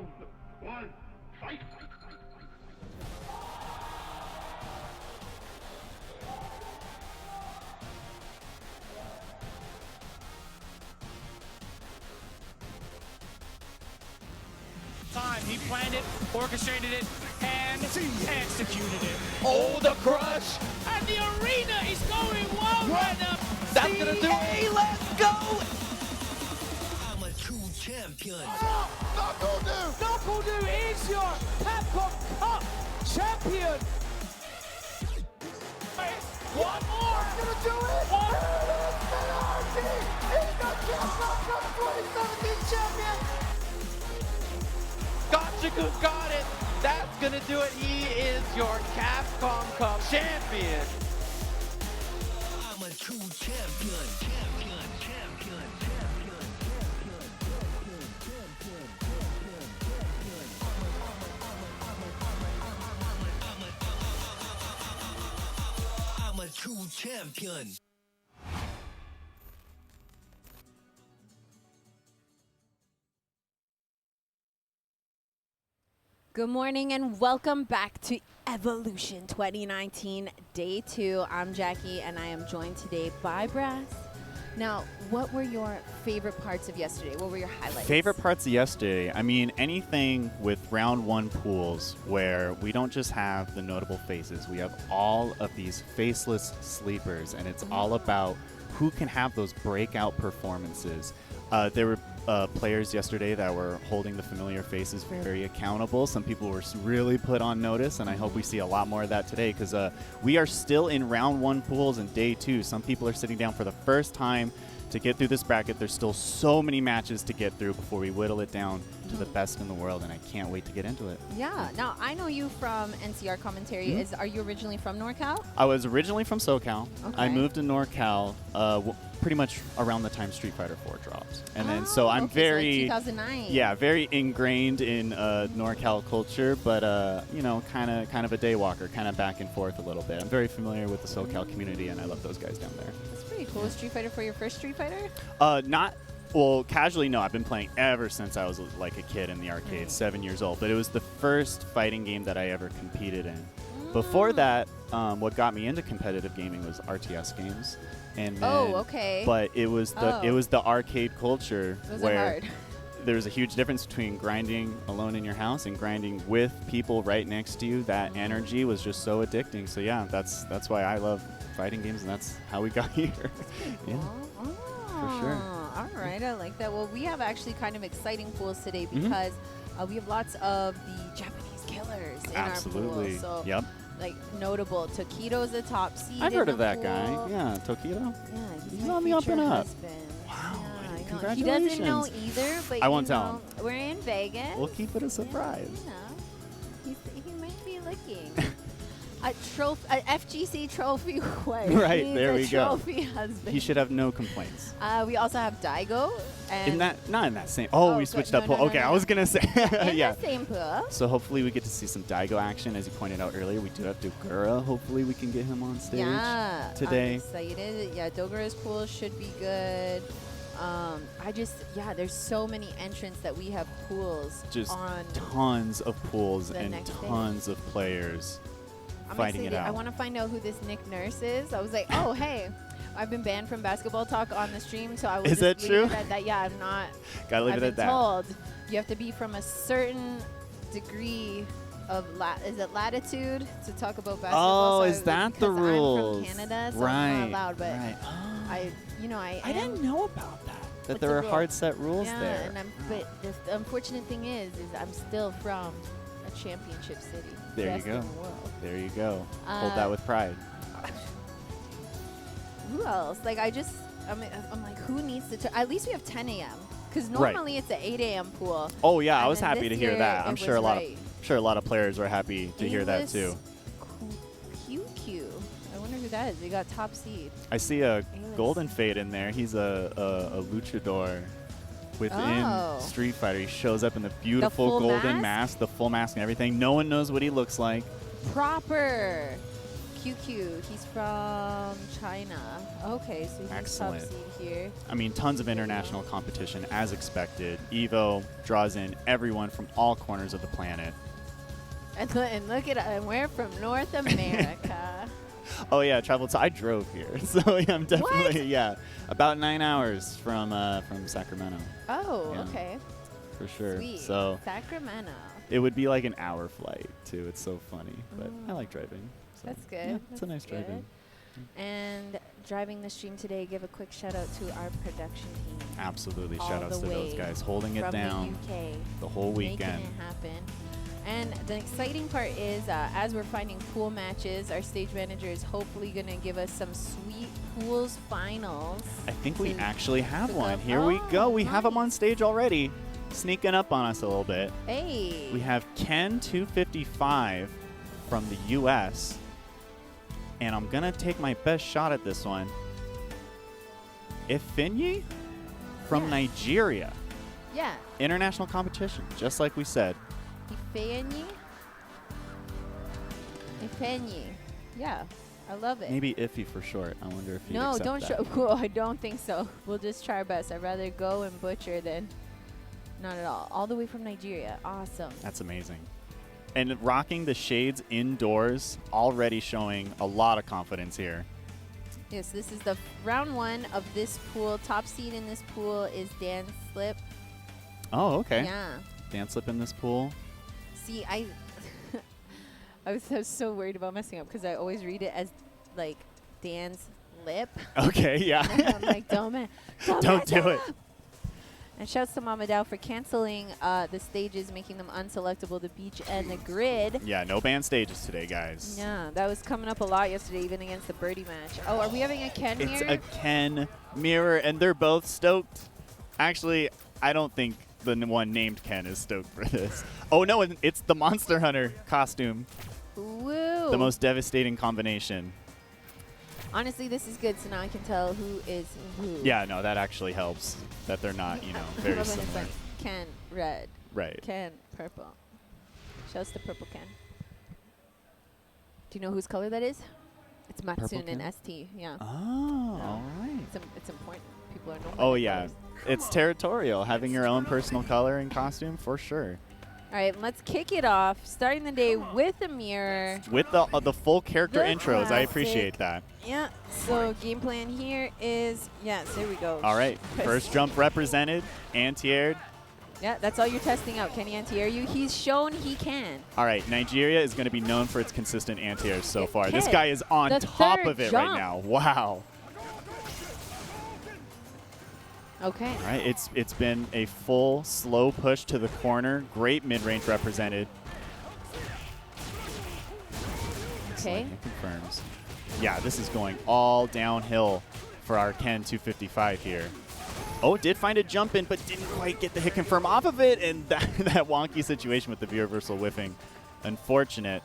Round one, fight! Time he planned it, orchestrated it, and executed it. Oh, the crush! And the arena is going wild right now. That's gonna do it. Hey, let's go! I'm a true champion. Knuckle is your Capcom Cup champion! One more. Gonna do it! One. Here it is, Penalty! He's the Capcom Cup 2017 champion! Gotchaku got it. That's gonna do it. He is your Capcom Cup champion. I'm a true champion. Champion, champion, champion, champion, champion, champion, champion, champion. I'm a true champion. Good morning and welcome back to Evolution 2019 Day 2. I'm Jackie and I am joined today by Brass. Now, what were your favorite parts of yesterday? What were your highlights? Favorite parts of yesterday? I mean, anything with round one pools where we don't just have the notable faces. We have all of these faceless sleepers, and it's all about who can have those breakout performances. There were players yesterday that were holding the familiar faces very accountable. Some people were really put on notice, and I hope we see a lot more of that today because we are still in round one pools in day 2. Some people are sitting down for the first time to get through this bracket. There's still so many matches to get through before we whittle it down to the best in the world, and I can't wait to get into it. Yeah. Now, I know you from NCR commentary. Are you originally from NorCal? I was originally from SoCal. Okay. I moved to NorCal pretty much around the time Street Fighter 4 dropped. And then, so I'm very, so like 2009. yeah, very ingrained in NorCal culture, but you know, kind of a day walker, kind of back and forth a little bit. I'm very familiar with the SoCal community, and I love those guys down there. That's pretty cool. Street Fighter for your first Street Fighter? Well, casually, no. I've been playing ever since I was like a kid in the arcade, 7 years old. But it was the first fighting game that I ever competed in. Before that, what got me into competitive gaming was RTS games. And then, okay. But it was the arcade culture Those where are hard. there's a huge difference between grinding alone in your house and grinding with people right next to you. That energy was just so addicting. So yeah, that's why I love fighting games, and that's how we got here. Yeah, for sure. All right, I like that. Well, we have actually kind of exciting pools today because we have lots of the Japanese killers in Absolutely. our pool. So, Yep. like, notable. Tokido's the top seed. I've in heard the of that pool. guy. Yeah, Tokido. Yeah, He's my on the up and future up. husband. Wow. Yeah, I know. Congratulations. He doesn't know either, but I won't you tell know, we're in Vegas. We'll keep it a surprise. You know, he might be looking. A FGC trophy wife. Right, He's there a we go. trophy husband. He should have no complaints. We also have Daigo. And Not in that same. Oh, we good. switched No, up pool. no, no, Okay, no, I was gonna say. in Yeah. the same pool. So hopefully we get to see some Daigo action, as you pointed out earlier. We do have Dogura. Hopefully we can get him on stage today. I'm excited. Yeah, Dogura's pool should be good. There's so many entrants that we have pools Just on. tons of pools the and next day. tons of players I'm fighting excited. it out. I want to find out who this Nick Nurse is. I was like, oh, hey, I've been banned from basketball talk on the stream, so I was Is that true? Yeah, I'm not. Gotta leave I've it at been that. told you have to be from a certain degree of latitude to talk about basketball. Oh, so is that the rules? I'm from Canada, so right. I'm not allowed. But right. I didn't know about that. That What's there the were rule? hard set rules yeah, there. and but the unfortunate thing is I'm still from a championship city. There you best go. in the world. There you go. Hold that with pride. Who else? Like I'm like, who needs to? At least we have 10 a.m. Because normally it's an 8 a.m. pool. Oh yeah, I And was then happy this to hear year that. it I'm sure was a lot of players were happy to hear that too. QQ. I wonder who that is. They got top seed. I see a Golden Fade in there. He's a luchador within Street Fighter. He shows up in the beautiful full golden mask? mask, the full mask and everything. No one knows what he looks like. Proper QQ, he's from China. Okay, so he's Excellent. top seed here. I mean, tons of international competition as expected. EVO draws in everyone from all corners of the planet. And look at and we're from North America. Oh yeah, traveled. So I drove here, so yeah, I'm definitely What? about 9 hours from Sacramento. Oh, Yeah. okay. For sure. Sweet. So Sacramento. it would be like an hour flight too. It's so funny, but I like driving. So That's good. Yeah, it's a nice That's drive-in. good. And driving the stream today, give a quick shout out to our production team. Absolutely. All Shout outs the to those way guys holding it from down the UK, the whole weekend. making it happen. And the exciting part is, as we're finding pool matches, our stage manager is hopefully going to give us some sweet pools finals. I think we to actually have pick one. up. Here we go. Oh, We have him on nice. stage already, sneaking up on us a little bit. Hey. We have Ken 255 from the U.S. And I'm going to take my best shot at this one. Ifinyi from Yeah. Nigeria. Yeah. International competition, just like we said. Ifeanyi. Ifeanyi. Yeah. I love it. Maybe Iffy for short. I wonder if he'd No, accept don't that. show. Cool. I don't think so. We'll just try our best. I'd rather go and butcher than not at all. All the way from Nigeria. Awesome. That's amazing. And rocking the shades indoors, already showing a lot of confidence here. Yes, this is the round one of this pool. Top seed in this pool is Dan Slip. Oh, okay. Yeah. Dance slip in this pool. See, I was so worried about messing up because I always read it as like Dan's lip. Okay, yeah. I'm like, don't Don't do it. And shouts to Mama Dow for canceling the stages, making them unselectable, the beach and the grid. Yeah, no banned stages today, guys. Yeah, that was coming up a lot yesterday, even against the birdie match. Oh, are we having a Ken It's here? a Ken mirror, and they're both stoked. Actually, I don't think the one named Ken is stoked for this. Oh, no, it's the Monster Hunter costume. Woo! The most devastating combination. Honestly, this is good, so now I can tell who is who. Yeah, no, that actually helps that they're not, you know, I very love when it's similar. like Ken red, Right. Ken purple. Shouts to purple Ken. Do you know whose color that is? It's Matsune and Ken? ST. Yeah. Oh, Yeah. all right. It's important. People are knowing. Oh, their yeah. colors. It's territorial, having your own personal color and costume, for sure. All right, let's kick it off. Starting the day with a mirror. With the full character The intros, I classic. appreciate that. Yeah. So game plan here is yes. There we go. All right, first jump represented, anti-aired. Yeah, that's all you're testing out. Can he anti-air you? He's shown he can. All right, Nigeria is going to be known for its consistent anti-airs so far. This Okay. guy is on The top third of it jump. right now. Wow. Okay. All right, it's been a full slow push to the corner. Great mid-range represented. Okay. It confirms. Yeah, this is going all downhill for our Ken 255 here. Oh, did find a jump in, but didn't quite get the hit confirm off of it, and that wonky situation with the V reversal whiffing. Unfortunate.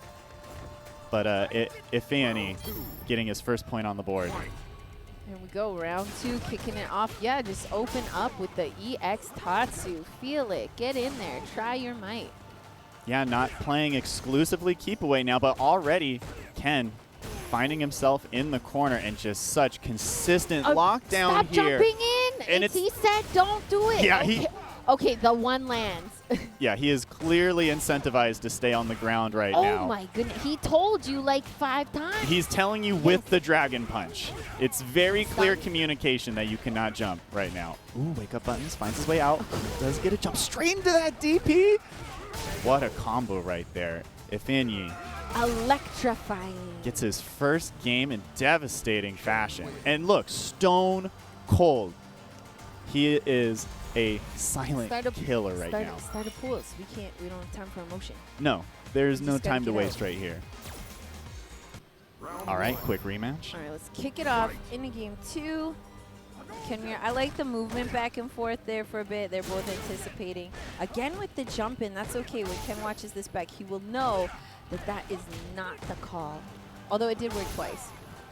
But Ifeanyi getting his first point on the board. Here we go, round two, kicking it off. Yeah, just open up with the EX Tatsu. Feel it. Get in there. Try your might. Yeah, not playing exclusively keep away now, but already Ken finding himself in the corner and just such consistent lockdown Stop here. jumping in. And he said don't do it. Yeah, okay. Okay, the one lands. Yeah, he is clearly incentivized to stay on the ground right now. Oh my goodness. He told you like 5 times. He's telling you with the Dragon Punch. It's very clear Stop. communication that you cannot jump right now. Ooh, wake up buttons, finds his way out. Does get a jump straight into that DP. What a combo right there. Ifeanyi Electrifying. gets his first game in devastating fashion. And look, stone cold. He is a silent killer right now. Start a pool. So we don't have time for emotion. No, there's We no just gotta time to get waste out. right here. All right, quick rematch. All right, let's kick it off into game 2. I like the movement back and forth there for a bit. They're both anticipating. Again with the jump in, that's okay. When Ken watches this back, he will know that is not the call. Although it did work twice.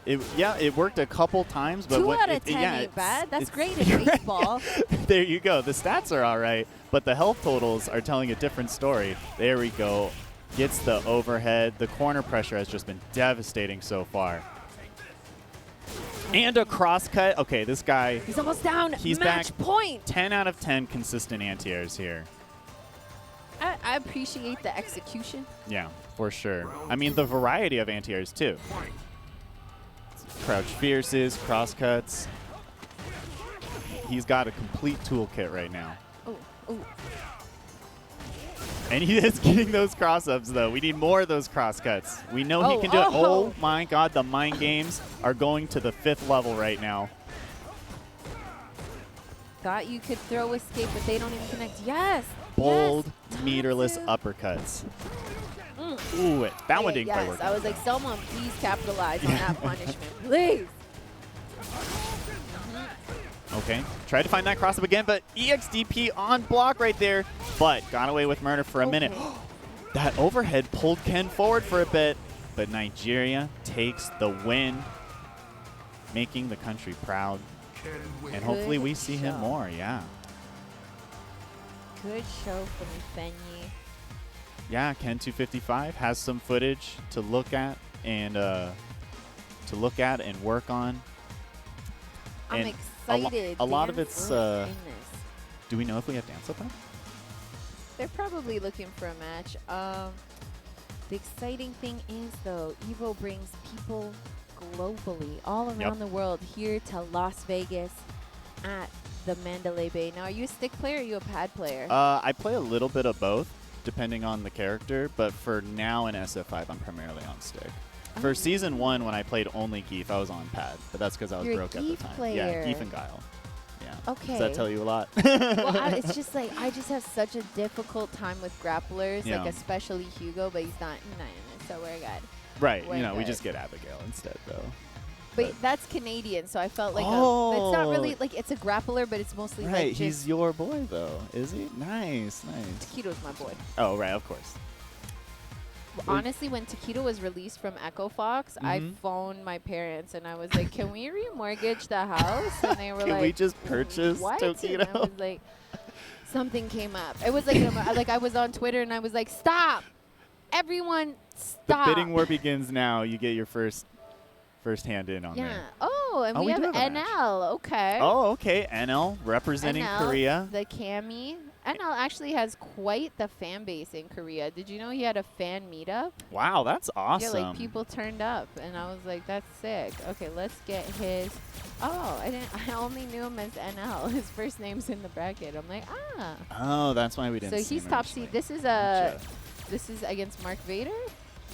It worked a couple times, but 2 what, out of 10 ain't it's bad. That's it's- great in baseball. There you go. The stats are all right, but the health totals are telling a different story. There we go. Gets the overhead. The corner pressure has just been devastating so far. And a cross cut. Okay, this guy. He's almost down. He's Match back. point. 10 out of 10 consistent anti-airs here. I appreciate the execution. Yeah, for sure. I mean, the variety of anti-airs, too. Crouch fierces, cross cuts. He's got a complete toolkit right now. Oh, oh. And he is getting those cross-ups, though. We need more of those cross-cuts. We know he can do it. Oh, my God. The mind games are going to the 5th level right now. Thought you could throw escape, but they don't even connect. Yes. Bold, yes. meterless uppercuts. Ooh, that one didn't quite work. I was like, someone please capitalize on that punishment. Please. Okay, tried to find that cross-up again, but EXDP on block right there, but got away with murder for a minute. That overhead pulled Ken forward for a bit, but Nigeria takes the win, making the country proud. And hopefully we see him more, yeah. Good show from Fenyi. Yeah, Ken 255 has some footage to look at and work on. I'm And excited. A lot of Dance it's. in this. Do we know if we have dance up there? They're probably looking for a match. The exciting thing is, though, EVO brings people globally, all around the world, here to Las Vegas at the Mandalay Bay. Now, are you a stick player or are you a pad player? I play a little bit of both, depending on the character, but for now in SF5, I'm primarily on stick. For Season 1, when I played only Geef, I was on pad, but that's because I was You're broke a at the Geef time. player. Yeah, Geef and Guile. Yeah. Okay. Does that tell you a lot? Well, it's just like, I just have such a difficult time with grapplers, Yeah. like especially Hugo, but he's not in it, so we're good. Right. We're You know, we good. just get Abigail instead, though. But that's Canadian, so I felt like it's not really, like, it's a grappler, but it's mostly Right. like just He's your boy, though, is he? Nice, nice. Taquito's my boy. Oh, right, of course. Honestly, when Taquito was released from Echo Fox, I phoned my parents and I was like, "Can we remortgage the house?" And they were Can like, we just purchase "What?" Taquito? And I was like, something came up. It was like, like I was on Twitter and I was like, "Stop, everyone, stop!" The bidding war begins now. You get your first hand in on Yeah. there. Oh, and Oh, we we have do have a match. NL. Okay. Oh, okay. NL representing NL, Korea. The Cami. NL actually has quite the fan base in Korea. Did you know he had a fan meetup? Wow, that's awesome. Yeah, like people turned up, and I was like, "That's sick." Okay, let's get his. Oh, I only knew him as NL. His first name's in the bracket. I'm like, ah. Oh, that's why we didn't. So see he's him top originally. seed. This is Gotcha. This is against Mark Vader.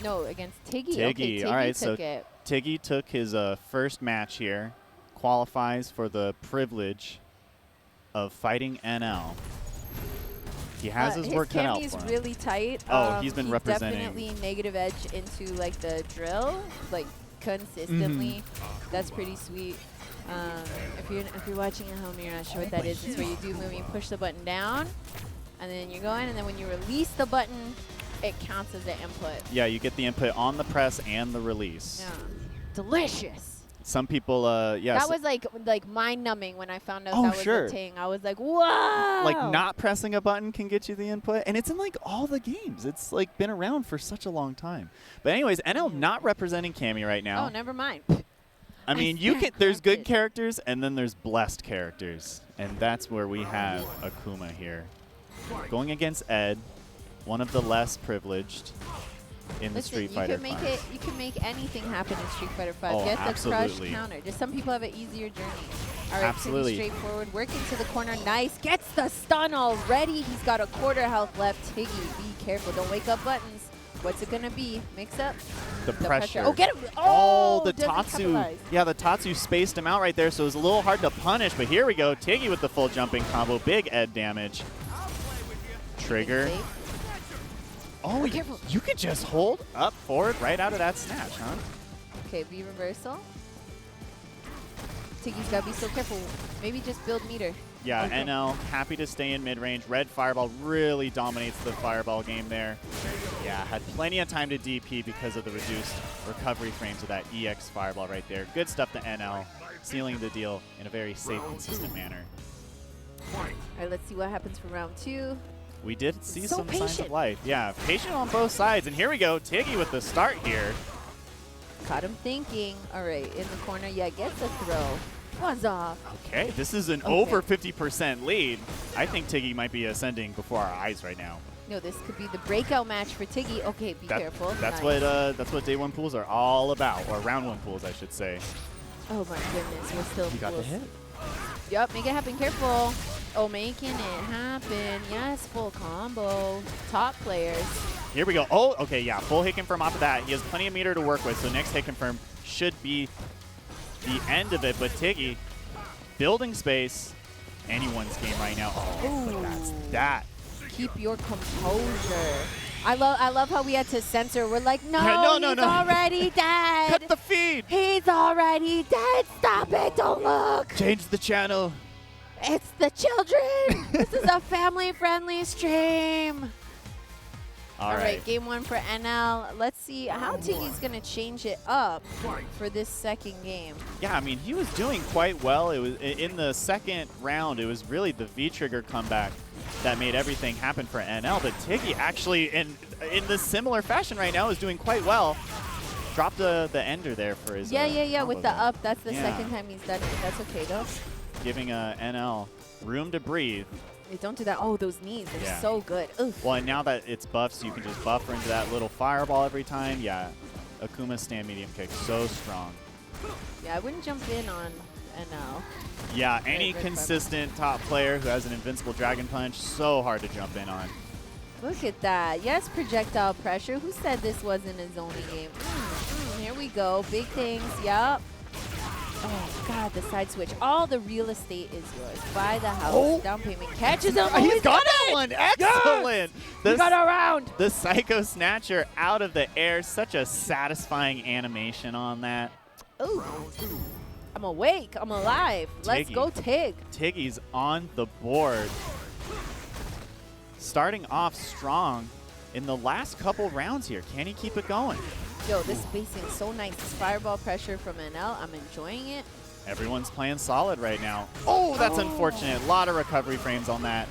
No, against Tiggy. Tiggy. Okay, Tiggy All right, took so it. Tiggy took his first match here, qualifies for the privilege of fighting NL. He has his work cut out His for him. Cami's really tight. Oh, he's been representing. Definitely negative edge into like the drill, like consistently. That's pretty sweet. If you're watching at home and you're not sure what that is, it's where you do move. You push the button down, and then you're going, and then when you release the button, it counts as an input. Yeah, you get the input on the press and the release. Yeah, delicious. Some people, yeah. That was like mind numbing when I found out Oh, that was sure. a thing. I was like, whoa! Like not pressing a button can get you the input, and it's in like all the games. It's like been around for such a long time. But anyways, NL not representing Cammy right now. Oh, never mind. I mean, you can. There's good characters, and then there's blessed characters, and that's where we have Akuma here, going against Ed, one of the less privileged in the Street Fighter you can make finals. you can make anything happen in Street Fighter 5. Oh, Get the absolutely. crush counter. Just some people have an easier journey. All right, Absolutely. pretty straightforward. Working to the corner, nice. Gets the stun already. He's got a quarter health left. Tiggy, be careful. Don't wake up buttons. What's it gonna be? Mix up. The pressure. Oh, get him! Oh, the doesn't Tatsu. capitalize. Yeah, the Tatsu spaced him out right there, so it was a little hard to punish. But here we go. Tiggy with the full jumping combo. Big Ed damage. Trigger. Safe. Oh, careful. you could just hold up forward right out of that snatch, huh? Okay, B reversal. Tiggy's gotta be so careful. Maybe just build meter. Yeah, Okay. NL happy to stay in mid-range. Red Fireball really dominates the Fireball game there. Yeah, had plenty of time to DP because of the reduced recovery frames of that EX Fireball right there. Good stuff to NL, sealing the deal in a very safe, consistent manner. All right, let's see what happens for round 2. We did see So some signs of patient. life. Yeah, patient on both sides. And here we go. Tiggy with the start here. Caught him thinking. All right, in the corner. Yeah, gets a throw. One's off. Okay, this is an over 50% lead. I think Tiggy might be ascending before our eyes right now. No, this could be the breakout match for Tiggy. Okay, be careful. That's Nice. what day one pools are all about, or round one pools, I should say. Oh my goodness, we're still. He got the hit. Yep, make it happen. Careful. Oh, making it happen. Yes, full combo. Top players. Here we go. Oh, okay, yeah, full hit confirm off of that. He has plenty of meter to work with, so next hit confirm should be the end of it. But Tiggy, building space, anyone's game right now. Oh, that's that. Keep your composure. I love how we had to censor. We're like, no, No, he's no. already dead. Cut the feed. He's already dead. Stop it. Don't look. Change the channel. It's the children. This is a family-friendly stream. All All right. right, game one for NL. Let's see how Tiggy's going to change it up for this second game. Yeah, I mean, he was doing quite well. It was in the second round. It was really the V-trigger comeback that made everything happen for NL. But Tiggy actually, in the similar fashion right now, is doing quite well. Dropped the ender there for his. Yeah. combo With the there. up, that's the Yeah. second time he's done it. That's okay, though. Giving NL room to breathe. Hey, don't do that. Oh, those knees, they're Yeah. so good. Ugh. Well, and now that it's buffed, so you can just buffer into that little fireball every time. Yeah, Akuma's stand medium kick, so strong. Yeah, I wouldn't jump in on NL. Yeah, any good consistent top player who has an invincible dragon punch, so hard to jump in on. Look at that. Yes, projectile pressure. Who said this wasn't a zoning game? Here we go. Big things. Yup. Oh, God, the side switch. All the real estate is yours. Buy the house. Oh. Down payment. Catches him. Oh, He's got that one. Excellent. He got around. The Psycho Snatcher out of the air. Such a satisfying animation on that. Ooh. I'm awake. I'm alive. Let's Tiggy. go, Tig. Tiggy's on the board. Starting off strong in the last couple rounds here. Can he keep it going? Yo, this spacing is so nice. This fireball pressure from NL. I'm enjoying it. Everyone's playing solid right now. Oh, that's unfortunate. A lot of recovery frames on that.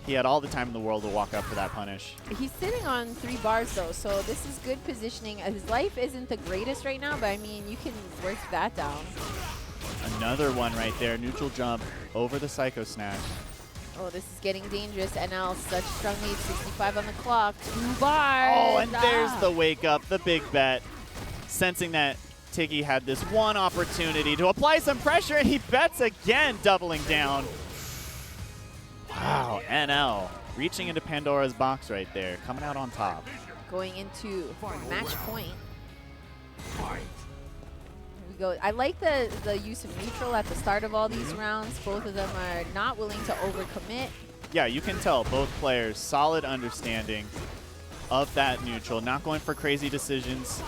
He had all the time in the world to walk up for that punish. He's sitting on 3 bars, though, so this is good positioning. His life isn't the greatest right now, but, I mean, you can work that down. Another one right there. Neutral jump over the Psycho Snatch. Oh, this is getting dangerous. NL, such strong lead, 65 on the clock, 2 bars. Oh, and there's the wake up, the big bet. Sensing that Tiggy had this one opportunity to apply some pressure, and he bets again, doubling down. Wow, NL reaching into Pandora's box right there, coming out on top. Going into match point. Here we go. I like the use of neutral at the start of all these rounds. Both of them are not willing to overcommit. Yeah, you can tell both players solid understanding of that neutral, not going for crazy decisions.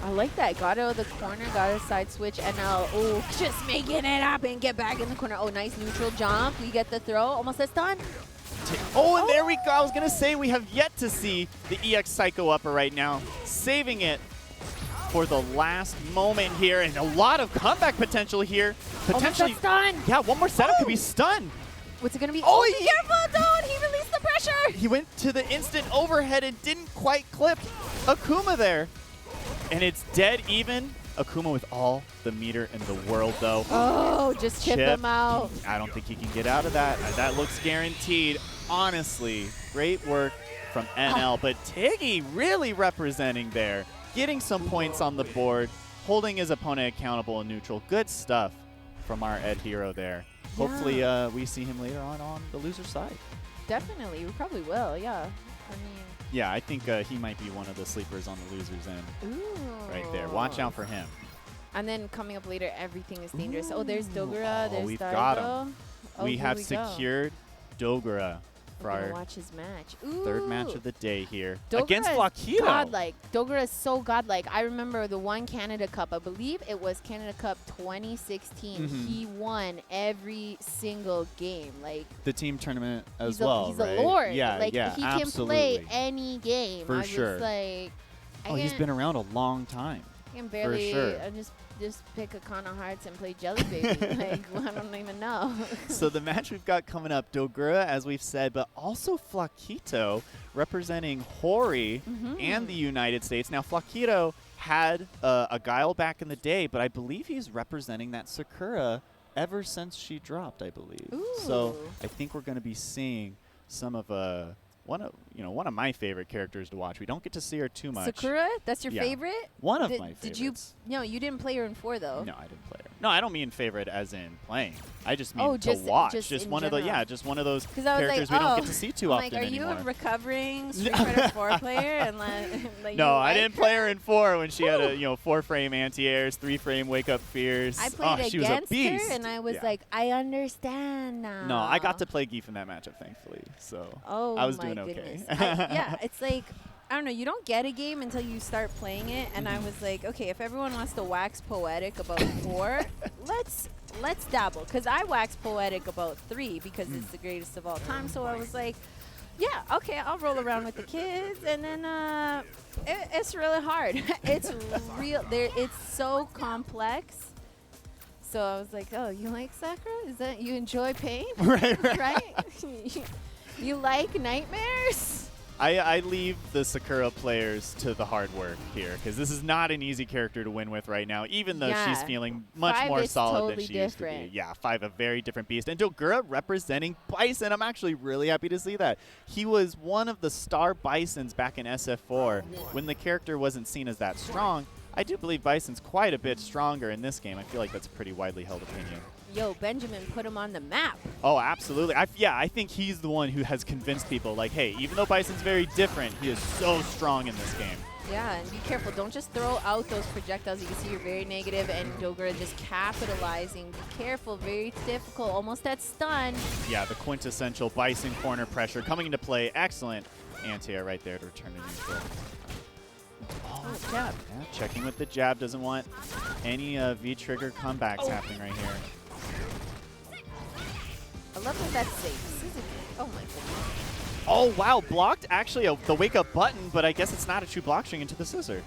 I like that. Got out of the corner, got a side switch. NL, oh, just making it happen. Get back in the corner. Oh, nice neutral jump. We get the throw. Almost a stun. Oh, and there we go. I was going to say we have yet to see the EX Psycho upper right now. Saving it for the last moment here, and a lot of comeback potential here. Potentially, Almost a stun. yeah, one more setup could be stunned. What's it going to be? Oh, Be careful, dude. He released the pressure. He went to the instant overhead and didn't quite clip Akuma there. And it's dead even. Akuma with all the meter in the world, though. Oh, just chip him out. I don't think he can get out of that. That looks guaranteed. Honestly, great work from NL. But Tiggy really representing there. Getting some points on the board. Holding his opponent accountable in neutral. Good stuff from our Ed Hero there. Yeah. Hopefully we see him later on the loser side. Definitely. We probably will, yeah. I mean, Yeah, I think he might be one of the sleepers on the losers end ooh. right there. Watch out for him. And then coming up later, everything is dangerous. Oh, there's Dogura. Oh, There's we've Daigo. got him. Oh, We here have we go. secured Dogura for We're gonna our watch his match. third match Ooh. of the day here Dogura against is Flakito. godlike. Dogura is so godlike. I remember the one Canada Cup. I believe it was Canada Cup 2016. Mhm. He won every single game. Like The team tournament as he's well, he's right? a lord. Yeah, like yeah, he absolutely. can play any game. For I was sure. like, I Oh, he's can't- been around a long time. I can barely sure. just pick a Kana Hearts and play Jelly Baby. Like, I don't even know. So the match we've got coming up, Dogura, as we've said, but also Flaquito representing Hori and the United States. Now, Flaquito had a Guile back in the day, but I believe he's representing that Sakura ever since she dropped, I believe. So Ooh. I think we're going to be seeing some of one of my favorite characters to watch. We don't get to see her too much. Sakura? That's your Yeah. favorite? One of Did- my Did favorites. you? No, you didn't play her in 4 though. No, I didn't play her. No, I don't mean favorite as in playing. I just mean Oh, to watch. just in one of the general. just one of those 'Cause I was characters like, we don't oh. get to see too I'm often like, are you anymore. a recovering Street Fighter 4 player? And like No, you I like didn't play her in 4 when she had a 4-frame anti-airs, 3-frame wake-up fears. I played she was a against beast. her, and I was Yeah. like, I understand now. No, I got to play Geef in that matchup, thankfully. So Oh, I was my doing okay. goodness. Yeah, it's like, I don't know, you don't get a game until you start playing it, and I was like, okay, if everyone wants to wax poetic about 4, let's dabble, because I wax poetic about 3 because it's the greatest of all time. So I was like, yeah, okay, I'll roll around with the kids, and then it's really hard. It's it's so complex. So I was like, oh, you like Sakura? Is that you enjoy pain? right? You like nightmares? I leave the Sakura players to the hard work here, because this is not an easy character to win with right now, even though she's Yeah. feeling much 5 more is solid totally than she used to different. be. Yeah, 5, a very different beast. And Dogura representing Bison. I'm actually really happy to see that. He was one of the star Bisons back in SF4 when the character wasn't seen as that strong. I do believe Bison's quite a bit stronger in this game. I feel like that's a pretty widely held opinion. Yo, Benjamin put him on the map. Oh, absolutely. I think he's the one who has convinced people, like, hey, even though Bison's very different, he is so strong in this game. Yeah, and be careful. Don't just throw out those projectiles. You can see you're very negative, and Dogura just capitalizing. Be careful. Very difficult. Almost that stun. Yeah, the quintessential Bison corner pressure coming into play. Excellent anti-air right there to return to neutral. Oh, jab. Yeah, checking with the jab. Doesn't want any V-trigger comebacks happening right here. I love that that's safe. Scissor kick. Oh, my goodness. Oh, wow. Blocked actually the wake-up button, but I guess it's not a true block string into the scissor.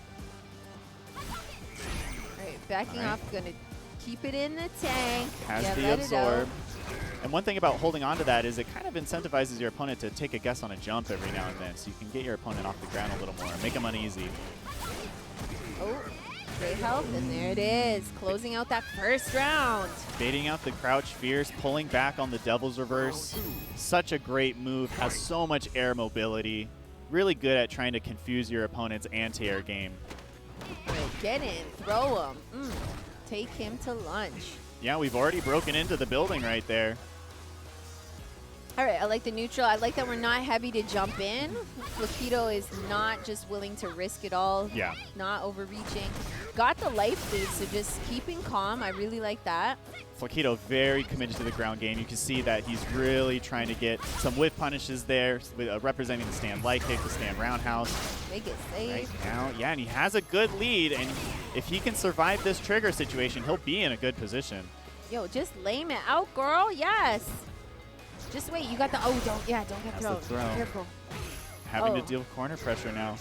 All right, backing off. Going to keep it in the tank. Has yeah, the let absorb. It out. And one thing about holding on to that is it kind of incentivizes your opponent to take a guess on a jump every now and then, so you can get your opponent off the ground a little more, make them uneasy. Oh, great help, and there it is. Closing out that first round. Baiting out the crouch fierce, pulling back on the devil's reverse. Such a great move, has so much air mobility. Really good at trying to confuse your opponent's anti-air game. All right, get in, throw him. Take him to lunch. Yeah, we've already broken into the building right there. All right, I like the neutral. I like that we're not heavy to jump in. Flaquito is not just willing to risk it all. Yeah. Not overreaching. Got the life lead, so just keeping calm. I really like that. Flaquito very committed to the ground game. You can see that he's really trying to get some whiff punishes there, representing the stand light kick, the stand roundhouse. Make it safe. Right now, yeah, and he has a good lead, and if he can survive this trigger situation, he'll be in a good position. Yo, just lame it out, girl. Yes. Just wait. You got the. Oh, don't get That's thrown. the throw. Careful. Having to Oh. deal with corner pressure now.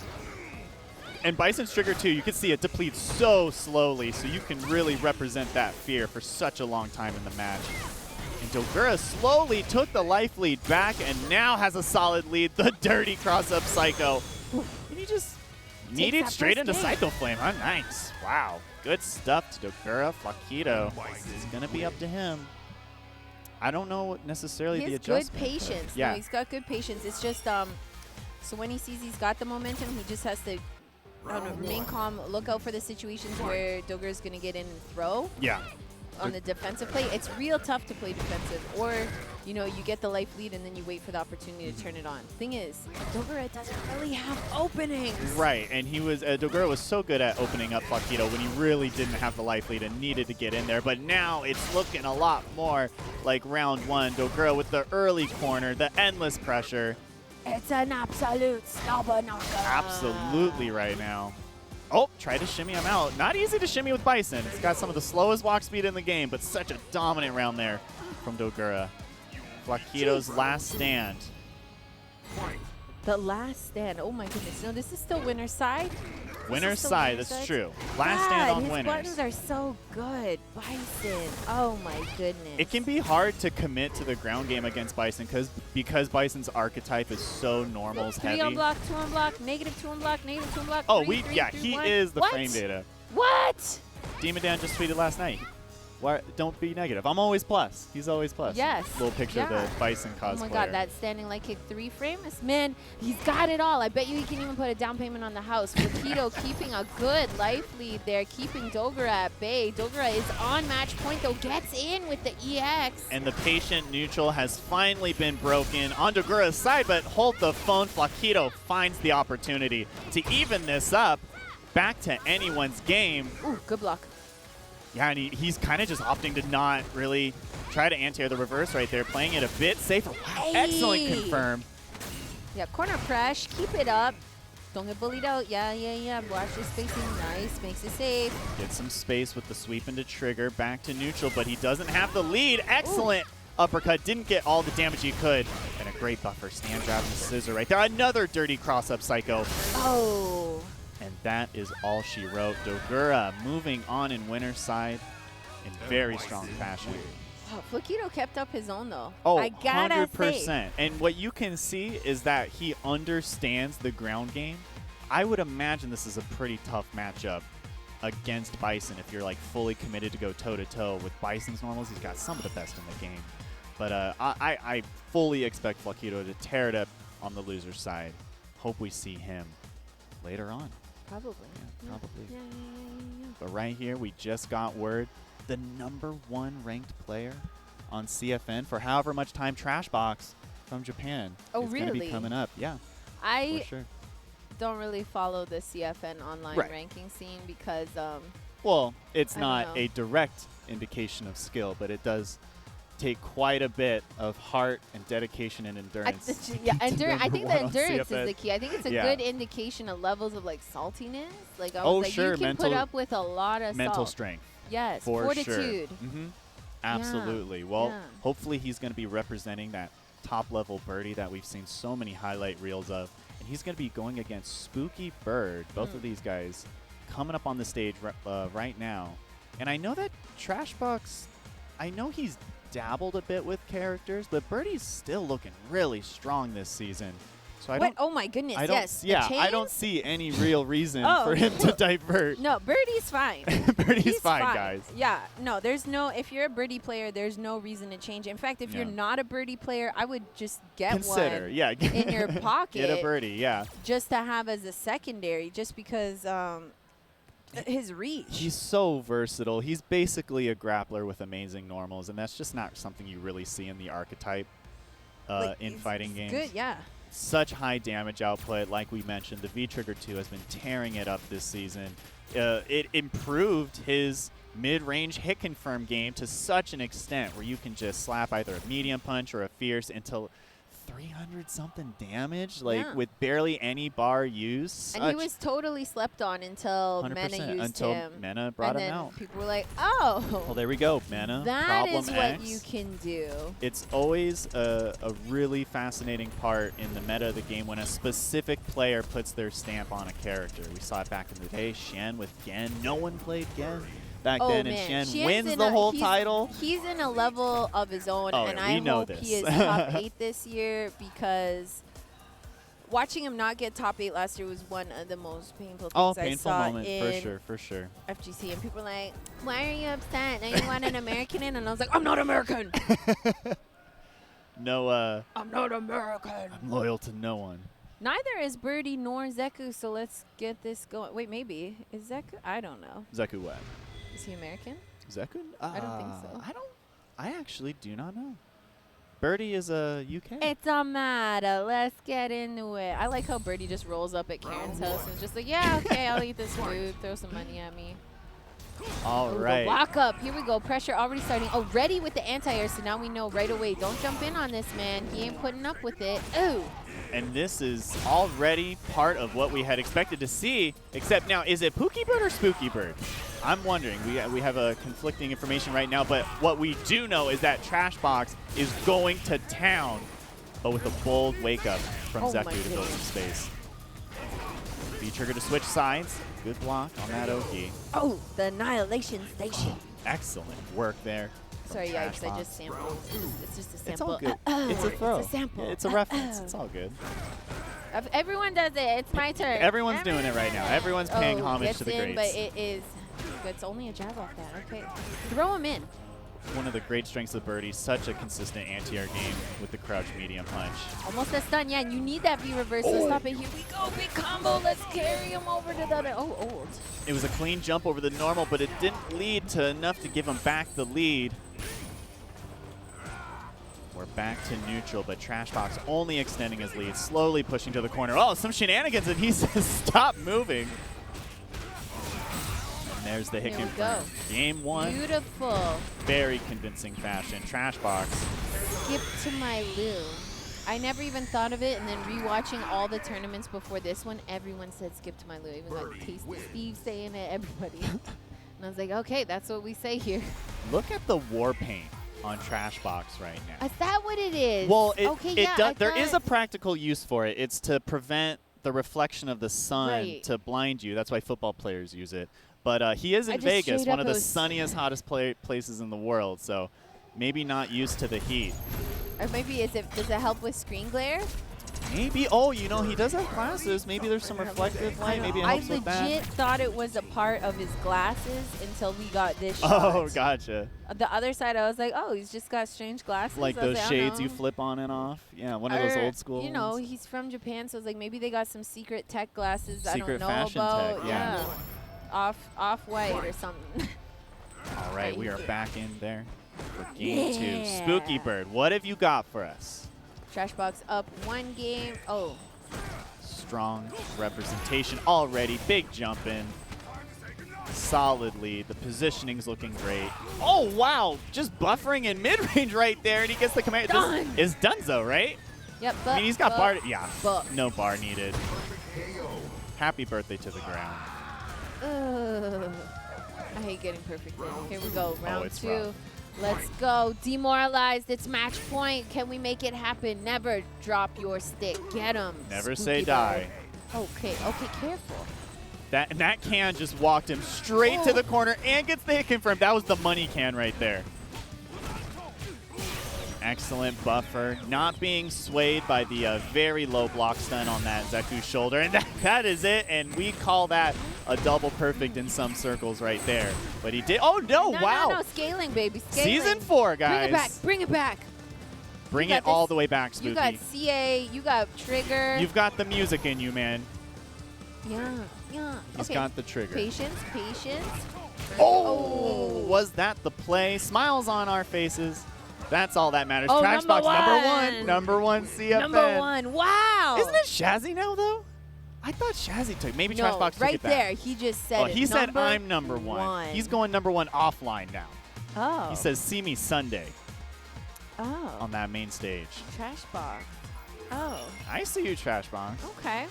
And Bison's trigger, too, you can see it depletes so slowly, so you can really represent that fear for such a long time in the match. And Dogura slowly took the life lead back and now has a solid lead. The dirty cross-up Psycho. And he just kneaded that straight first into game. Psycho Flame. Oh, nice. Wow. Good stuff to Dogura. Flaquito. It's going to be up to him. I don't know necessarily He the has adjustment. good patience. Yeah. No, he's got good patience. It's just so when he sees he's got the momentum, he just has to remain calm, look out for the situations where Dogura's going to get in and throw Yeah. on the defensive play. It's real tough to play defensive, or you get the life lead and then you wait for the opportunity to turn it on. Thing is, Dogura doesn't really have openings. Right, and he was Dogura was so good at opening up Flaquito when he really didn't have the life lead and needed to get in there. But now it's looking a lot more like round one. Dogura with the early corner, the endless pressure. It's an absolute snubber knocker. Absolutely right now. Oh, try to shimmy him out. Not easy to shimmy with Bison. It's got some of the slowest walk speed in the game, but such a dominant round there from Dogura. Flaquito's last stand. The last stand. Oh my goodness. No, this is still winner's side. Winner's still side, winner's that's side? true. Last stand on his winners. buttons are so good. Bison. Oh my goodness. It can be hard to commit to the ground game against Bison because Bison's archetype is so normals 3 heavy. on block, 2 on block, negative 2 on block, negative 2 on block. Oh, 3, 3, yeah, 3, he 1. is the What? frame data. What? Demon Dan just tweeted last night. Why, don't be negative. I'm always plus. He's always plus. Yes. Little picture of Yeah. the Bison cosplayer. Oh my god, that standing leg kick 3 frame. This man, he's got it all. I bet you he can even put a down payment on the house. Flaquito keeping a good life lead there, keeping Dogura at bay. Dogura is on match point though, gets in with the EX. And the patient neutral has finally been broken on Dogura's side, but hold the phone. Flaquito finds the opportunity to even this up. Back to anyone's game. Ooh, good block. Yeah, and he's kind of just opting to not really try to anti-air the reverse right there, playing it a bit safer. Wow, excellent confirm. Yeah, corner press, keep it up. Don't get bullied out. Yeah. Watch your spacing. Nice, makes it safe. Get some space with the sweep into trigger, back to neutral, but he doesn't have the lead. Excellent uppercut, didn't get all the damage he could. And a great buffer, stand grab and scissor right there. Another dirty cross-up Psycho. Oh. And that is all she wrote. Dogura moving on in winner's side in very strong fashion. Oh, Flaquito kept up his own though. Oh, I gotta 100%. say. And what you can see is that he understands the ground game. I would imagine this is a pretty tough matchup against Bison if you're like fully committed to go toe-to-toe with Bison's normals. He's got some of the best in the game. But I fully expect Flaquito to tear it up on the loser's side. Hope we see him later on. Probably. Yeah, probably. Yeah. But right here, we just got word the #1 ranked player on CFN for however much time, Trashbox from Japan. Oh, is gonna be really? coming up. Yeah, I for sure. don't really follow the CFN online Right. ranking scene because Well, it's I don't not know. a direct indication of skill, but it does take quite a bit of heart and dedication and endurance. I think the endurance is the key. I think it's a Yeah. good indication of levels of like saltiness. Like I Oh, was like, sure, you can put up with a lot of mental salt. strength. Yes, For fortitude. sure. Absolutely. Well, yeah. hopefully he's going to be representing that top-level birdie that we've seen so many highlight reels of. And he's going to be going against Spooky Bird, both of these guys coming up on the stage right now. And I know that Trashbox, I know he's dabbled a bit with characters, but Birdie's still looking really strong this season. So I What? don't, Oh my goodness! I don't, Yes. yeah, the I don't chains? see any real reason Oh. for him to divert. No, Birdie's fine. Birdie's He's fine, guys. Yeah, no, there's no. If you're a Birdie player, there's no reason to change. In fact, if you're Yeah. not a Birdie player, I would just get Consider, one yeah. in your pocket, Get a birdie, yeah. just to have as a secondary, just because his reach. He's so versatile. He's basically a grappler with amazing normals, and that's just not something you really see in the archetype in fighting games. Good, yeah. Such high damage output, like we mentioned. The V-Trigger 2 has been tearing it up this season. It improved his mid-range hit confirm game to such an extent where you can just slap either a medium punch or a fierce until 300-something damage, like Yeah. with barely any bar used. And he was totally slept on until 100% Mena used until him. Mena brought and him then out. people were like, oh. Well, there we go, Mena. That Problem is what X. you can do. It's always a really fascinating part in the meta of the game when a specific player puts their stamp on a character. We saw it back in the day, Shen with Gen. No one played Gen back then, and Shen Shen's wins in the whole he's- title. He's in a level of his own, Oh, and yeah, I we know hope this. he is top 8 this year because watching him not get top 8 last year was one of the most painful things Oh, I painful saw moment, in for sure. FGC. And people were like, why are you upset? Now you want an American in? And I was like, I'm not American. No, I'm not American. I'm loyal to no one. Neither is Birdie nor Zeku, so let's get this going. Wait, maybe. Is Zeku? I don't know. Zeku what? Is he American? Zeku? I don't think so. I actually do not know. Birdie is a UK. It's a matter. Let's get into it. I like how Birdie just rolls up at Karen's house and is just like, yeah, okay, I'll eat this food. Throw some money at me. All Ooh, right. the lock up. Here we go. Pressure already starting. Already with the anti-air, so now we know right away. Don't jump in on this, man. He ain't putting up with it. Ooh. And this is already part of what we had expected to see, except now, is it Pookie Bird or Spooky Bird? I'm wondering. We have a conflicting information right now, but what we do know is that Trashbox is going to town, but with a bold wake-up from Oh my Zeku to build some goodness. space. V-trigger to switch sides. Good block on that Oki. Oh, the Annihilation Station. Excellent work there. Sorry, yikes, I Trashbox. just sampled. It's just a It's sample. all good. It's a throw. It's a sample. It's a reference. It's all good. Everyone does it. It's my turn. Everyone's doing it right now. Everyone's paying homage gets to the in, greats. But it is. But it's only a jab off that. Okay. Throw him in. One of the great strengths of Birdie, such a consistent anti-air game with the crouch medium punch. Almost a stun. Yeah, you need that V reverse. So stop it. Here we go. Big combo. Let's carry him over to the other. Oh, old. It was a clean jump over the normal, but it didn't lead to enough to give him back the lead. We're back to neutral, but Trashbox only extending his lead, slowly pushing to the corner. Oh, some shenanigans, and he says, stop moving. And there's the hit Here we confirmed. go. Game 1, Beautiful. very convincing fashion. Trashbox. Skip to my Lou. I never even thought of it, and then rewatching all the tournaments before this one, everyone said skip to my Lou. Even like Tasty Steve saying it, everybody. And I was like, okay, that's what we say here. Look at the war paint on Trashbox right now. Is that what it is? Well, okay, yeah, there is a practical use for it. It's to prevent the reflection of the sun Right. to blind you. That's why football players use it. But he is I in just Vegas, straight one up of the was- sunniest, hottest places in the world. So maybe not used to the heat. Or maybe does it help with screen glare? Maybe. Oh, you know, he does have glasses. Maybe there's some reflective light. Maybe it I helps with that. legit thought it was a part of his glasses until we got this shot. Oh, gotcha. The other side, I was like, oh, he's just got strange glasses. Like I was those I don't shades you know. flip on and off. Yeah, one of those Or, old school You know, ones. he's from Japan, so it's like maybe they got some secret tech glasses Secret I don't know fashion about. tech, yeah. Off-white or something. All right, we are Right. back in there for game 2. Yeah. Spooky Bird, what have you got for us? Trashbox up 1 game. Oh, Strong representation already. Big jump in. Solid lead. The positioning's looking great. Oh, wow. Just buffering in mid-range right there, and he gets the command. Done. This is Dunzo, right? yep. I mean, he's got bar. Yeah, but- no bar needed. Happy birthday to the ground. Ugh. I hate getting perfect in. Here we go. Round it's 2. rough. Let's go. Demoralized. It's match point. Can we make it happen? Never drop your stick. Get him. Never say die. Okay, careful. That can just walked him straight to the corner and gets the hit confirmed. That was the money can right there. Excellent buffer. Not being swayed by the very low block stun on that Zeku's shoulder. And that is it. And we call that a double perfect in some circles right there. But he did. Oh, no. No, wow. no, scaling, baby. Scaling. Season 4, guys. Bring it back. Bring it back. Bring You it got all this. the way back, Spooky. You got CA. You got Trigger. You've got the music in you, man. Yeah. He's okay. got the trigger. Patience. Oh, was that the play? Smiles on our faces. That's all that matters. Oh, Trashbox number one. number one CFN. Number 1. Wow. Isn't it Shazzy now though? I thought Shazzy took. Maybe No, Trashbox took right it back. there. He just said Oh, it. he said I'm number 1. He's going number 1 offline now. Oh. He says see me Sunday Oh. on that main stage. Trashbox. Oh. I see you, Trashbox. Okay.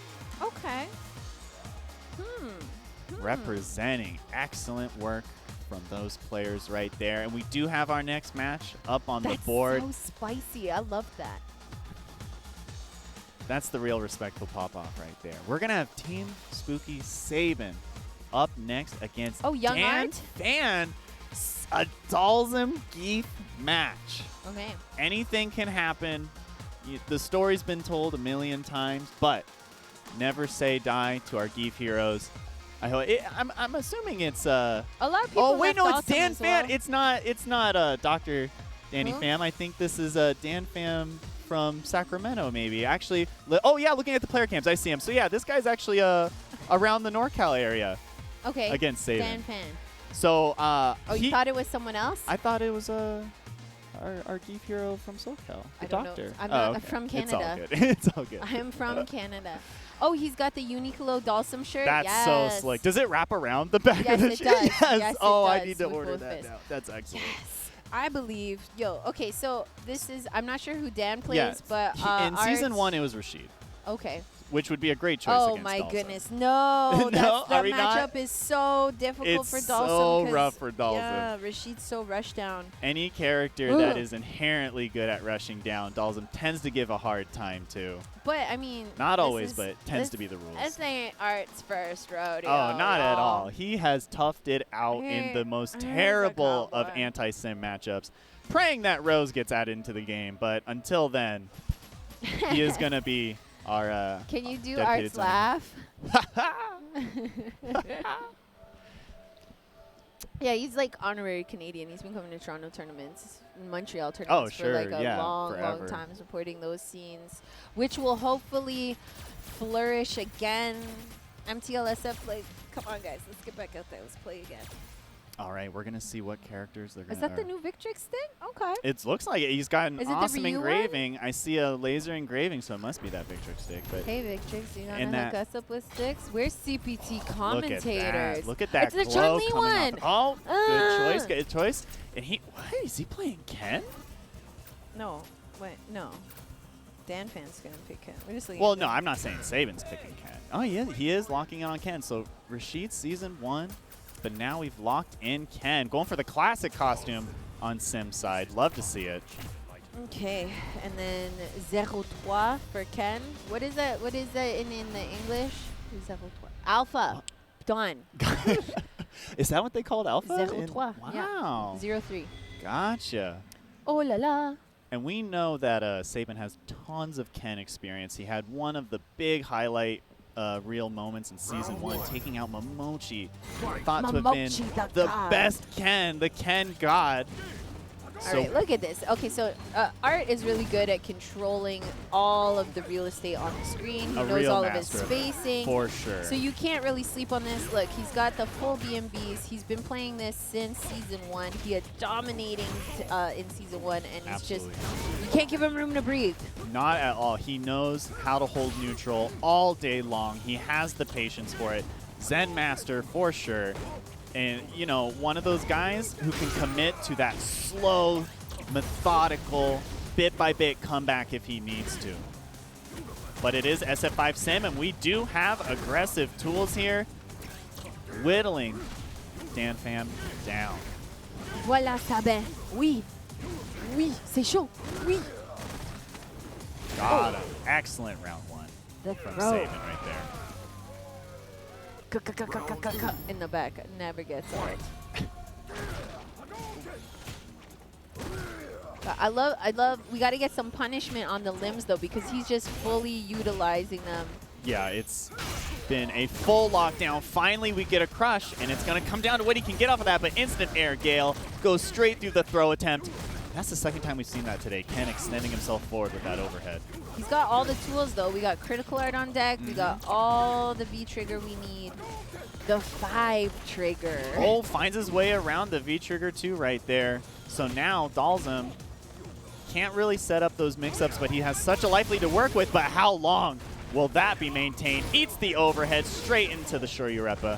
Representing. Excellent work from those players right there. And we do have our next match up on That's the board. so spicy. I love that. That's the real respectful pop-off right there. We're going to have Team Spooky Sabin up next against Young Dan Art? Fan. A Dalsum Geef match. Okay. Anything can happen. The story's been told a million times, but never say die to our Geef heroes. I'm assuming it's A lot of people. oh wait, no, left it's Dalsum Dan as Pham. well. It's not Dr. Danny Huh? Pham. I think this is Dan Pham from Sacramento, maybe. Actually, oh yeah, looking at the player cams, I see him. So yeah, this guy's actually around the NorCal area Okay. against Sabin. Dan Fan. So You thought it was someone else? I thought it was our Geef hero from SoCal, the I don't know. doctor. I'm Oh, not- I'm okay. from It's all Canada. good. It's all good. I'm from Canada. Oh, he's got the Uniqlo Dalsum shirt. That's yes. so slick. Does it wrap around the back Yes, of the it shirt? does. Yes. Yes, it oh, I does, need to with order both that fists. now. That's excellent. Yes. I believe. Okay, so this is. I'm not sure who Dan plays, Yeah. but In season Art- 1, it was Rashid. Okay. which would be a great choice Oh against my Dalsum. goodness, no! No, That are we not? matchup is so difficult It's for Dalsum. so 'cause, rough for Dalsum. Yeah, Rashid's so rushed down. Any character that Ugh. is inherently good at rushing down, Dalsum tends to give a hard time to. But I mean, Not this always, is- but tends this- to be the rules. This ain't Art's first rodeo. Oh, not at y'all. all. He has toughed it out in the most He's a terrible of cowboy. anti-sim matchups, praying that Rose gets added into the game. But until then, he is going to be our Can you do dedicated Art's son. laugh? Yeah, he's like honorary Canadian. He's been coming to Toronto tournaments, Montreal tournaments sure, for like a yeah, long forever. time, supporting those scenes, which will hopefully flourish again. MTLSF, like, come on, guys, let's get back out there. Let's play again. All right, we're going to see what characters they're going Is to that the new Victrix thing? Okay. It looks like it. He's got an Is it the awesome Ryu one? engraving. I see a laser engraving, so it must be that Victrix stick. But Hey, Victrix, you And gonna hook that- us up with sticks? We're CPT look at commentators. that. Look at that It's the glow Chun-Li coming one. off. Oh, good choice. Ah. Good choice. And he, what? Is he playing Ken? No, wait, no. Dan fan's gonna pick him. We're just leaving. Well, no, I'm not saying Saban's picking Ken. Oh, yeah, he is locking in on Ken. So Rashid season 1, but now we've locked in Ken. Going for the classic costume on Sim's side. Love to see it. Okay, and then 03 for Ken. What is that? What is that in the English? 03. Alpha. Done. Is that what they called Alpha? 03. Wow. Yeah. 03. Gotcha. Oh la la. And we know that Saban has tons of Ken experience. He had one of the big highlight real moments in Season 1, taking out Momochi. Thought to have been Momochi the god. best Ken, the Ken god. All right, look at this. Okay, so Art is really good at controlling all of the real estate on the screen. He A knows real all of his master of it, spacing. for sure. So you can't really sleep on this. Look, he's got the full BMBs. He's been playing this since Season 1. He is dominating in Season 1, and it's Absolutely. just, you can't give him room to breathe. Not at all. He knows how to hold neutral all day long. He has the patience for it. Zen Master for sure. And, you know, one of those guys who can commit to that slow, methodical, bit-by-bit comeback if he needs to. But it is SF5 Sim, and we do have aggressive tools here, whittling Dan Pham down. Voilà, Sabin. Oui. Oui, c'est chaud. Oui. Got him. Excellent round 1 The from throw. Saban right there. In the back. Never gets it. I love, we got to get some punishment on the limbs, though, because he's just fully utilizing them. Yeah, it's been a full lockdown. Finally, we get a crush, and it's going to come down to what he can get off of that, but instant air Gale goes straight through the throw attempt. That's the second time we've seen that today. Ken extending himself forward with that overhead. He's got all the tools, though. We got critical art on deck. We got all the V trigger we need. The 5 trigger. Oh, finds his way around the V trigger too right there. So now Dalsum can't really set up those mix-ups, but he has such a life lead to work with. But how long will that be maintained? Eats the overhead straight into the Shoryurepa.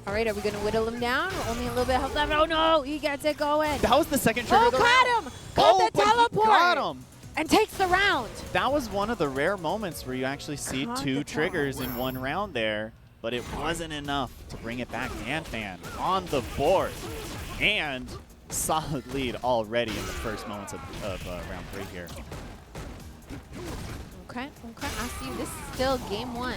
All right, are we going to whittle him down? Only a little bit of health left. Oh, no. He gets it going. That was the second trigger. Oh, of the caught round. him. Caught the but he teleport. got him. And takes the round. That was one of the rare moments where you actually see Caught 2 the triggers in one round there, but it wasn't enough to bring it back. Dan on the board. And solid lead already in the first moments of round 3 here. Okay. I see. This is still game 1.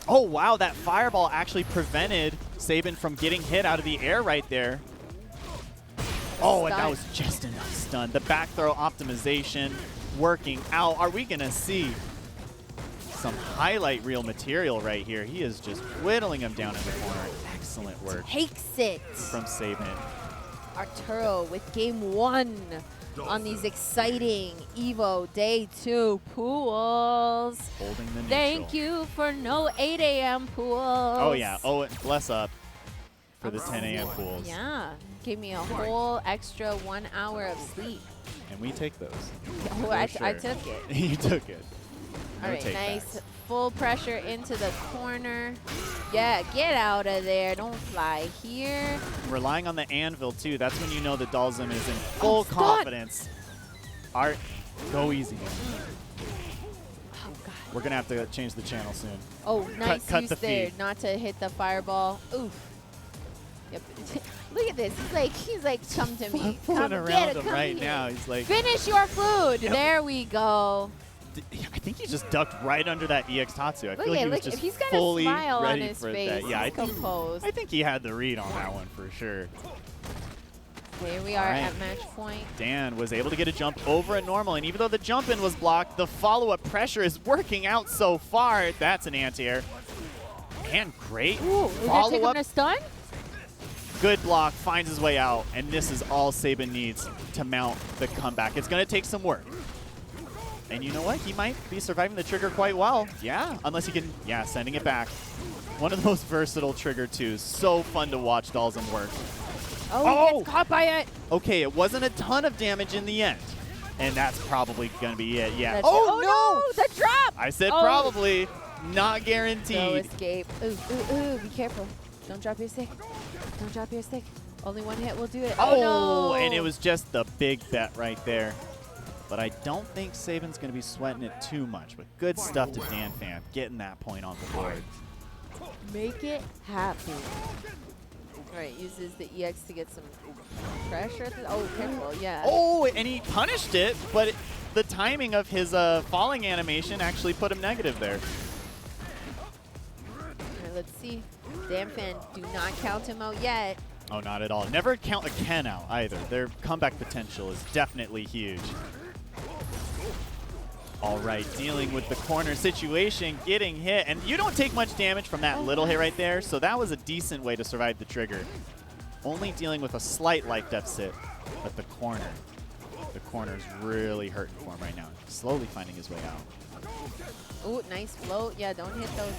Oh, wow, that fireball actually prevented Saban from getting hit out of the air right there. Oh, and that Stun. was just enough stun. The back throw optimization working out. Are we going to see some highlight reel material right here? He is just whittling him down in the corner. Excellent work Takes it. from Saban. Arturo with game 1 on these exciting EVO Day 2 pools. Holding the neutral. Thank you for no 8 a.m. pools. Oh, yeah. Oh, and bless up for the 10 a.m. pools. Yeah. Gave me a whole extra 1 hour of sleep. And we take those. Oh, For I sure. took it. You took it. All No right, take nice. backs. Full pressure into the corner. Yeah, get out of there. Don't fly here. Relying on the anvil, too. That's when you know that Dalsum is in full stun. confidence. Art, go easy. We're going to have to change the channel soon. Oh, nice cut use the there, feed. not to hit the fireball. Oof. Yep. Look at this. He's like, come to me. Pulling Come around get it. him Come right here. now. He's like, Finish your food. There we go. I think he just ducked right under that EX Tatsu. I Look feel like at he was look. just He's got fully a smile on ready his for face. that. Yeah, He's composed. I think he had the read on that one for sure. Here we are All right. at match point. Dan was able to get a jump over a normal, and even though the jump in was blocked, the follow-up pressure is working out so far. That's an anti-air. And great Ooh, we're gonna take him follow-up. to stun? Good block, finds his way out, and this is all Saban needs to mount the comeback. It's going to take some work. And you know what? He might be surviving the trigger quite well. Yeah, unless he can, yeah, sending it back. One of the most versatile trigger twos. So fun to watch Dalsum work. Oh, he gets caught by it. Okay, it wasn't a ton of damage in the end. And that's probably going to be it, yeah. That's Oh, no! The drop! I said Oh. probably, not No guaranteed. escape. Ooh, ooh, ooh, be careful. Don't drop your stick. Don't drop your stick. Only one hit will do it. Oh, no! And it was just the big bet right there. But I don't think Saban's going to be sweating it too much. But good stuff to Dan Fan, getting that point on the board. Make it happen. All right, uses the EX to get some pressure. Oh, careful, yeah. Oh, and he punished it, but the timing of his falling animation actually put him negative there. All right, let's see. Dan Fan, do not count him out yet. Oh, not at all. Never count a Ken out either. Their comeback potential is definitely huge. All right, dealing with the corner situation, getting hit. And you don't take much damage from that little hit right there, so that was a decent way to survive the trigger. Only dealing with a slight life deficit, but the corner's really hurting for him right now. Slowly finding his way out. Oh, nice float. Yeah, don't hit those.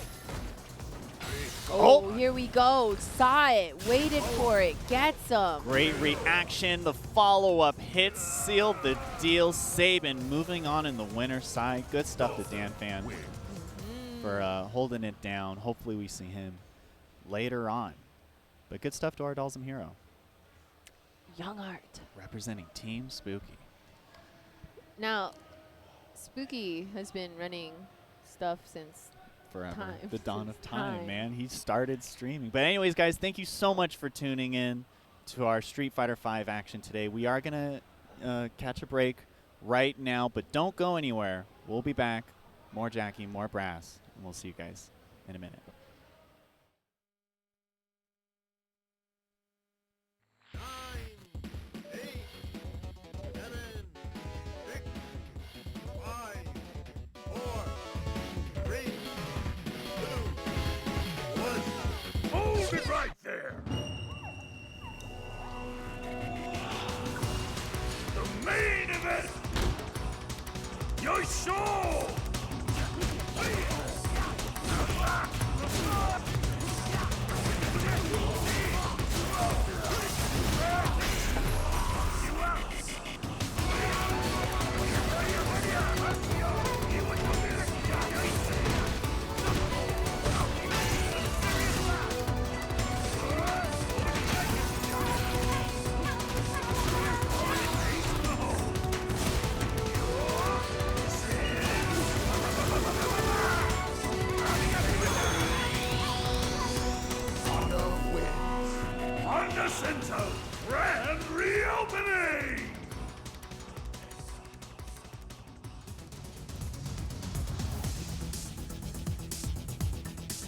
Oh, here we go. Saw it, waited for it, gets him. Great reaction. The follow-up hits sealed the deal. Saban moving on in the winner's side. Good stuff to Dan Fan for holding it down. Hopefully we see him later on. But good stuff to our Dalsum hero. Young Art. Representing Team Spooky. Now, Spooky has been running stuff since Forever. time. The dawn of Time. time, man. He started streaming. But anyways, guys, thank you so much for tuning in to our Street Fighter V action today. We are going to catch a break right now, but don't go anywhere. We'll be back. More Jackie, more Brass, and we'll see you guys in a minute. Hold it right there! The main event! Your show! Honda Center Grand Reopening!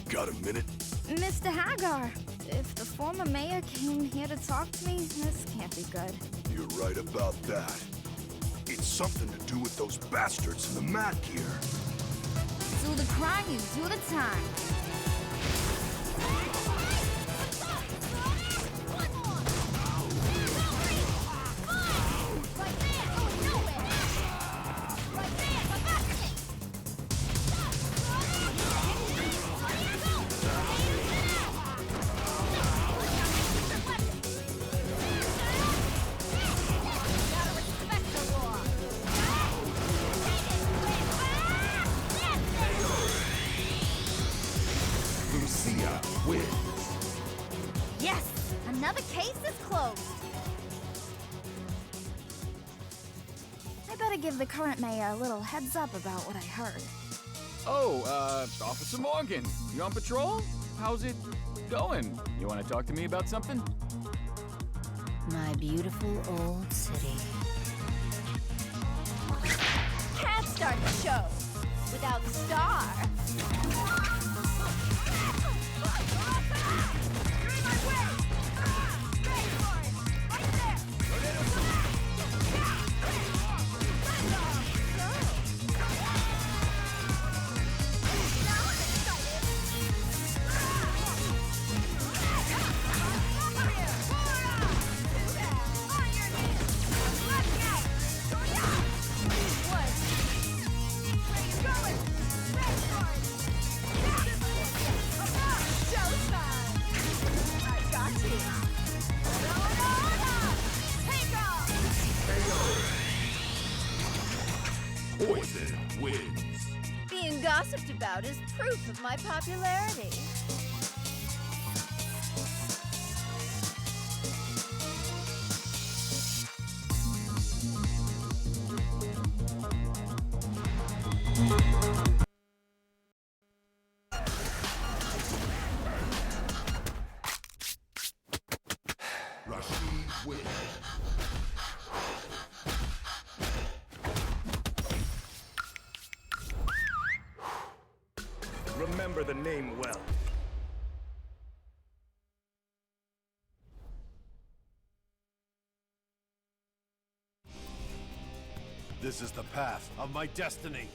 Got a minute? Mr. Hagar, if the former mayor came here to talk to me, this can't be good. You're right about that. It's something to do with those bastards in the mat gear. Do the crime, you do the time. Lucia wins. Yes, another case is closed. I better give the current mayor a little heads up about what I heard. Oh, Officer Morgan, you on patrol? How's it going? You want to talk to me about something? My beautiful old city. Can't start the show without the star. You're in my way! Ready for it! Right there! Now I'm excited! Over here! Pull her up! On your knees! Let's go! One. Where you going? Ready for it! Showtime! I got you! No! Take off! Poison wins. Being gossiped about is proof of my popularity. Rashid wins. Remember the name well. This is the path of my destiny.